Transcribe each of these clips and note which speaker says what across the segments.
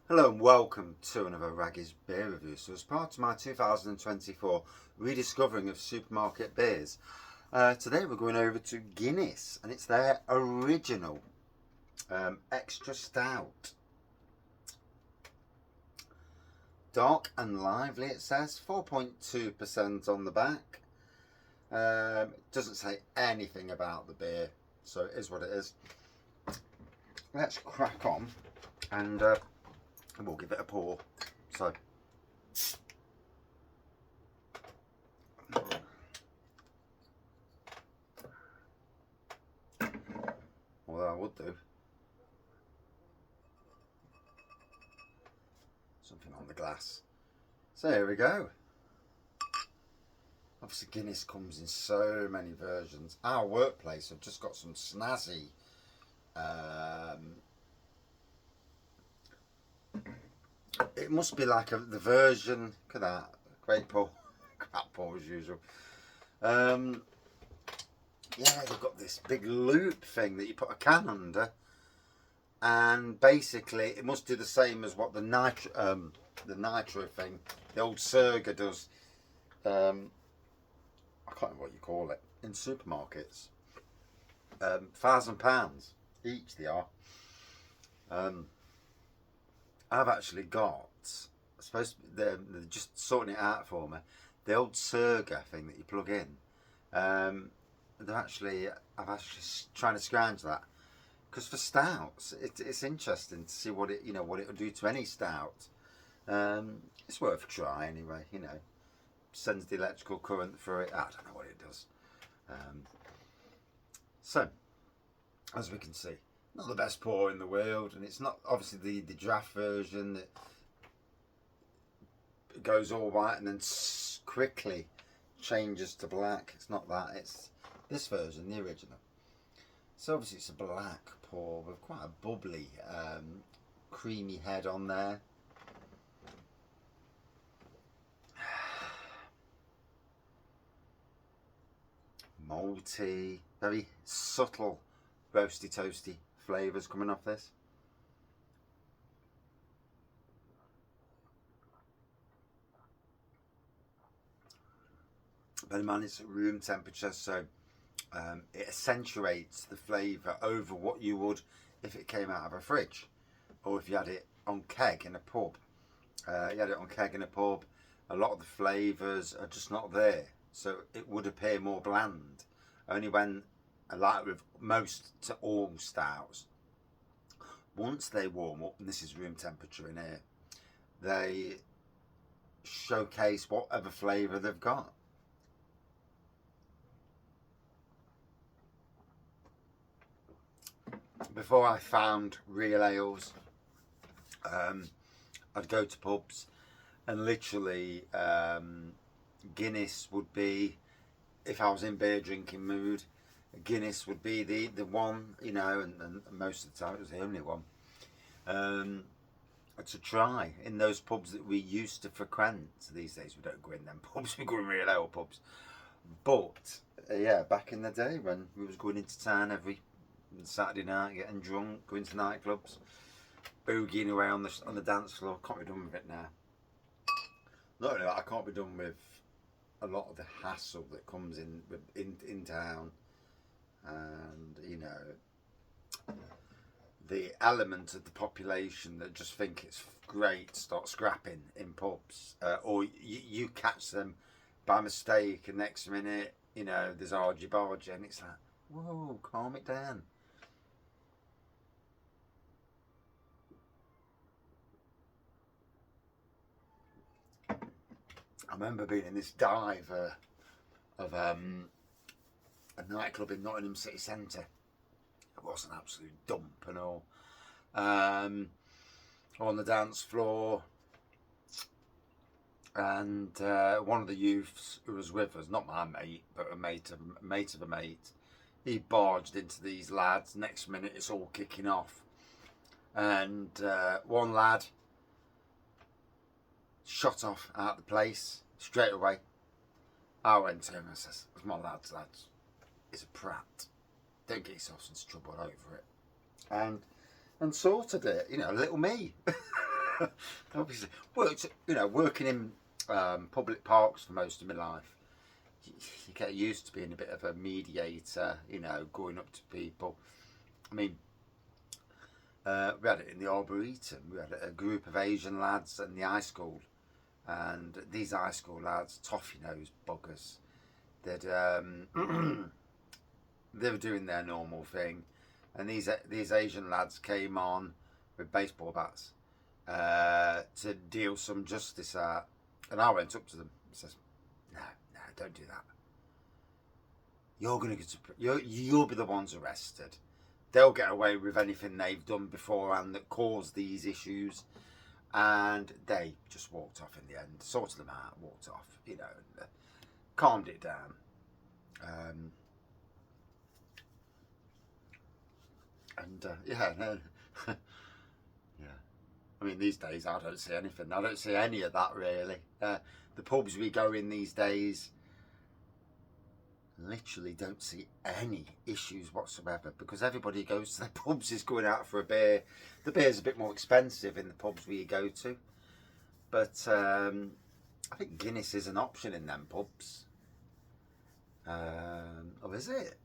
Speaker 1: Hello and welcome to another Raggy's beer review. So as part of my 2024 rediscovering of supermarket beers, today we're going over to Guinness and it's their original extra stout. Dark and lively it says, 4.2% on the back. It doesn't say anything about the beer, so it is what it is. Let's crack on and we'll give it a pour. So, although I would do something on the glass. So here we go. Obviously Guinness comes in so many versions. Our workplace have just got some snazzy it must be like the version, look at that, great pour, crap pour as usual. Yeah, they've got this big loop thing that you put a can under, and basically it must do the same as what the nitro thing, the old Surga does. I can't remember what you call it in supermarkets. £1,000 each they are. I've actually got, supposed to be, they're just sorting it out for me, the old Surga thing that you plug in. I've actually trying to scrounge that, because for stouts it's interesting to see what it what it will do to any stout. It's worth a try anyway. Sends the electrical current through it. I don't know what it does. So as we can see, not the best pour in the world, and it's not obviously the draft version that goes all white and then quickly changes to black. It's not that, it's this version, the original. So obviously it's a black pour with quite a bubbly creamy head on there. Malty, very subtle roasty toasty flavours coming off this. Bear in mind it's at room temperature, so it accentuates the flavour over what you would if it came out of a fridge, or if you had it on keg in a pub. You had it on keg in a pub, a lot of the flavours are just not there, so it would appear more bland. Only when, like with most to all stouts, once they warm up, and this is room temperature in here, they showcase whatever flavour they've got. Before I found real ales, I'd go to pubs and literally Guinness would be, if I was in beer drinking mood, Guinness would be the one, and most of the time it was the only one to try in those pubs that we used to frequent. These days we don't go in them pubs, we go in real ale pubs. But yeah, back in the day when we was going into town every Saturday night, getting drunk, going to nightclubs, boogieing away on the dance floor. Can't be done with it now. Not only that, I can't be done with a lot of the hassle that comes in town, and the element of the population that just think it's great to start scrapping in pubs, or you catch them by mistake, and next minute there's argy bargy, and it's like, whoa, calm it down. I remember being in this dive of a nightclub in Nottingham city centre. It was an absolute dump and all. On the dance floor, and one of the youths who was with us, not my mate, but a mate of a mate, he barged into these lads. Next minute it's all kicking off, and one lad shot off out the place straight away. I went to him and says, "My lads, he's a prat. Don't get yourself into trouble over it." And sorted it, little me. Obviously, worked, working in public parks for most of my life. You get used to being a bit of a mediator, going up to people. I mean, we had it in the Arboretum. We had a group of Asian lads in the high school, and these high school lads, toffee nosed buggers, they'd they were doing their normal thing, and these Asian lads came on with baseball bats to deal some justice out, and I went up to them and says, "No, don't do that. You're gonna get you'll be the ones arrested. They'll get away with anything they've done beforehand that caused these issues." And they just walked off in the end, sorted them out, walked off, and calmed it down. Yeah, no, yeah. I mean, these days I don't see anything. I don't see any of that really. The pubs we go in these days, literally don't see any issues whatsoever, because everybody who goes to the pubs is going out for a beer. The beer's a bit more expensive in the pubs we go to, but I think Guinness is an option in them pubs. Or is it?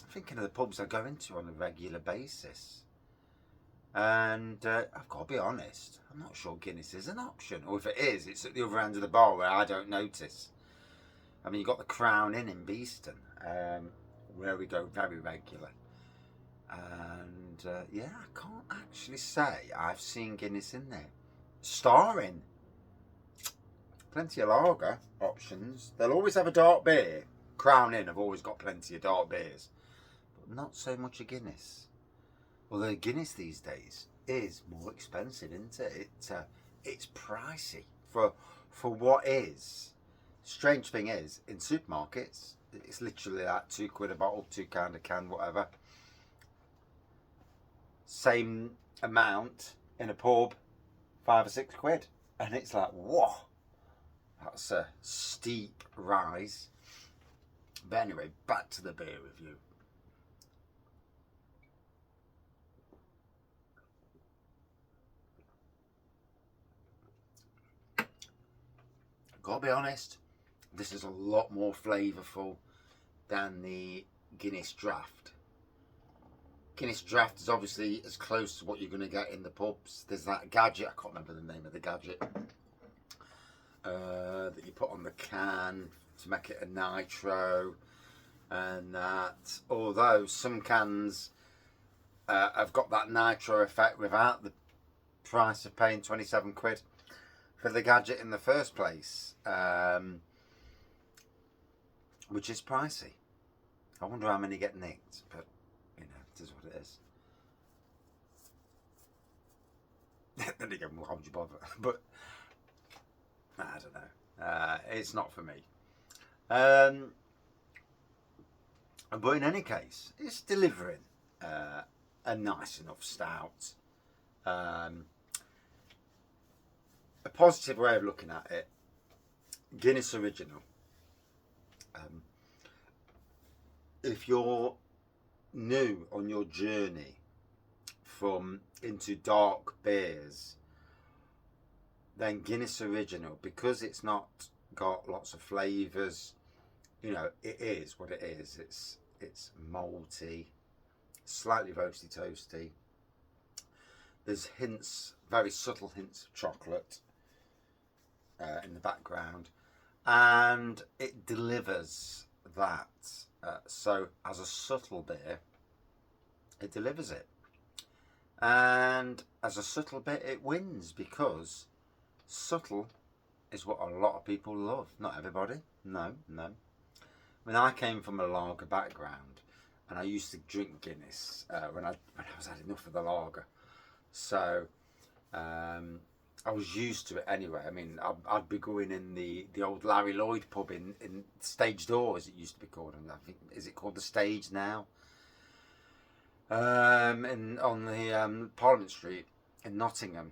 Speaker 1: I'm thinking of the pubs I go into on a regular basis, and I've got to be honest, I'm not sure Guinness is an option, or if it is, it's at the other end of the bar where I don't notice. I mean, you've got the Crown Inn in Beeston, where we go very regular, and yeah, I can't actually say I've seen Guinness in there. Star Inn, plenty of lager options. They'll always have a dark beer. Crown Inn have always got plenty of dark beers, but not so much a Guinness. Although Guinness these days is more expensive, isn't it? It's pricey for what is. Strange thing is, in supermarkets, it's literally like £2 a bottle, £2 a can, whatever. Same amount in a pub, £5 or £6, and it's like, whoa, that's a steep rise. But anyway, back to the beer review. Gotta be honest, this is a lot more flavourful than the Guinness Draft. Guinness Draft is obviously as close to what you're going to get in the pubs. There's that gadget, I can't remember the name of the gadget, that you put on the can to make it a nitro, and that, although some cans have got that nitro effect without the price of paying £27 for the gadget in the first place, which is pricey. I wonder how many get nicked, but it is what it is. Then again, why would you bother? But I don't know. It's not for me. But in any case, it's delivering a nice enough stout. A positive way of looking at it, Guinness Original. If you're new on your journey into dark beers, then Guinness Original, because it's not got lots of flavours, it is what it is. It's malty, slightly roasty toasty. There's hints, very subtle hints of chocolate in the background, and it delivers that. So as a subtle beer, it delivers it, and as a subtle bit, it wins, because subtle is what a lot of people love. Not everybody, no. I mean, I came from a lager background, and I used to drink Guinness when I was had enough of the lager. So I was used to it anyway. I mean, I'd be going in the old Larry Lloyd pub in Stage Door, as it used to be called. And I think, is it called the Stage now? On the Parliament Street in Nottingham,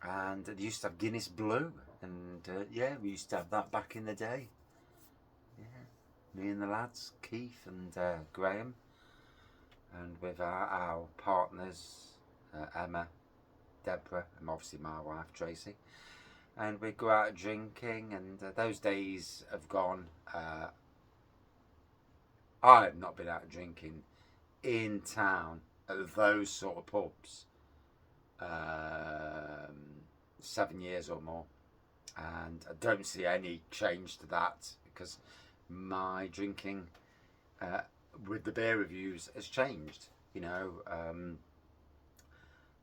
Speaker 1: and they used to have Guinness Blue, and yeah, we used to have that back in the day. Yeah, me and the lads, Keith and Graham, and with our partners, Emma, Deborah, and obviously my wife Tracy. And we'd go out drinking, and those days have gone. I have not been out drinking in town at those sort of pubs 7 years or more, and I don't see any change to that because my drinking with the beer reviews has changed, you know, and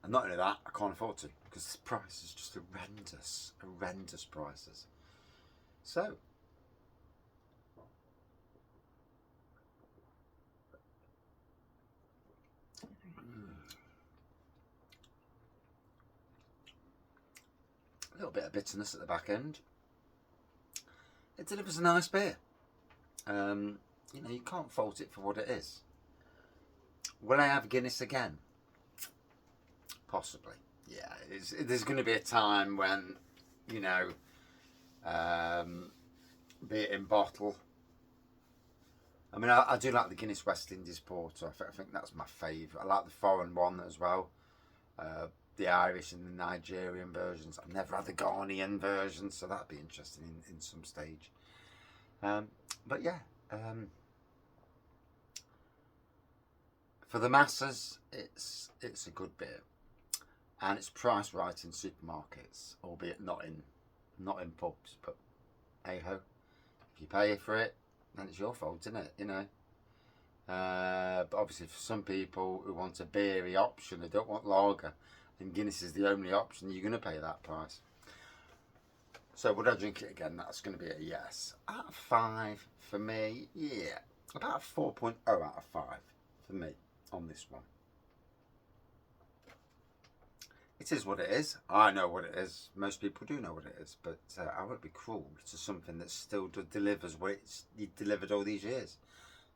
Speaker 1: not only that, I can't afford to because the price is just horrendous prices. So a little bit of bitterness at the back end. It delivers a nice beer. You know, you can't fault it for what it is. Will I have Guinness again? Possibly. Yeah, there's going to be a time when, you know, be it in bottle. I mean, I do like the Guinness West Indies Porter. I think that's my favourite. I like the foreign one as well. The Irish and the Nigerian versions. I've never had the Ghanaian version, so that'd be interesting in some stage. But yeah, for the masses, it's a good beer, and it's priced right in supermarkets, albeit not in pubs. But hey ho, if you pay for it, then it's your fault, isn't it? You know. But obviously, for some people who want a beery option, they don't want lager, and Guinness is the only option, you're going to pay that price. So would I drink it again? That's going to be a yes. Out of 5 for me, yeah. About a 4.0 out of 5 for me on this one. It is what it is. I know what it is. Most people do know what it is, but I won't be cruel to something that still delivers what it's delivered all these years.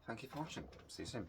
Speaker 1: Thank you for watching. See you soon.